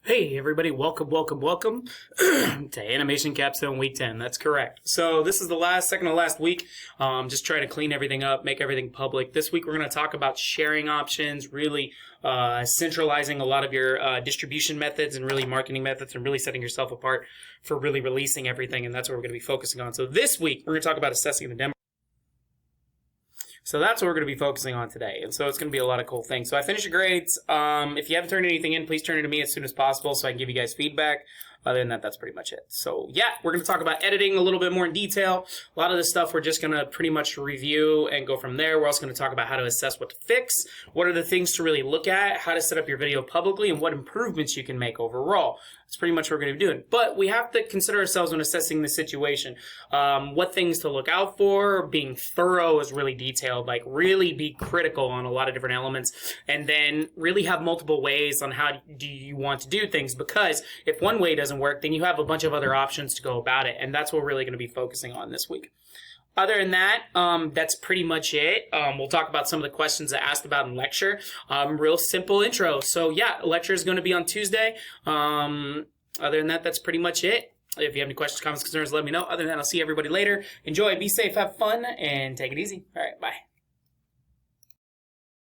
Hey everybody, welcome to Animation Capstone Week 10. That's correct. So this is the second to last week. Just try to clean everything up, make everything public. This week we're going to talk about sharing options, really centralizing a lot of your distribution methods and really marketing methods and really setting yourself apart for really releasing everything. And that's what we're going to be focusing on. So this week we're going to talk about assessing the demo. So that's what we're going to be focusing on today. And so it's going to be a lot of cool things. So I finished your grades. If you haven't turned anything in, please turn it to me as soon as possible so I can give you guys feedback. Other than that, that's pretty much it. So yeah, we're going to talk about editing a little bit more in detail. A lot of this stuff we're just going to pretty much review and go from there. We're also going to talk about how to assess what to fix, what are the things to really look at, how to set up your video publicly, and what improvements you can make overall. That's pretty much what we're going to be doing. But we have to consider ourselves when assessing the situation. What things to look out for. Being thorough is really detailed. Like really be critical on a lot of different elements. And then really have multiple ways on how do you want to do things. Because if one way doesn't work, then you have a bunch of other options to go about it. And that's what we're really going to be focusing on this week. Other than that, that's pretty much it. We'll talk about some of the questions I asked about in lecture. Real simple intro. So yeah, lecture is going to be on Tuesday. Other than that, that's pretty much it. If you have any questions, comments, concerns, let me know. Other than that, I'll see everybody later. Enjoy, be safe, have fun, and take it easy. All right, bye.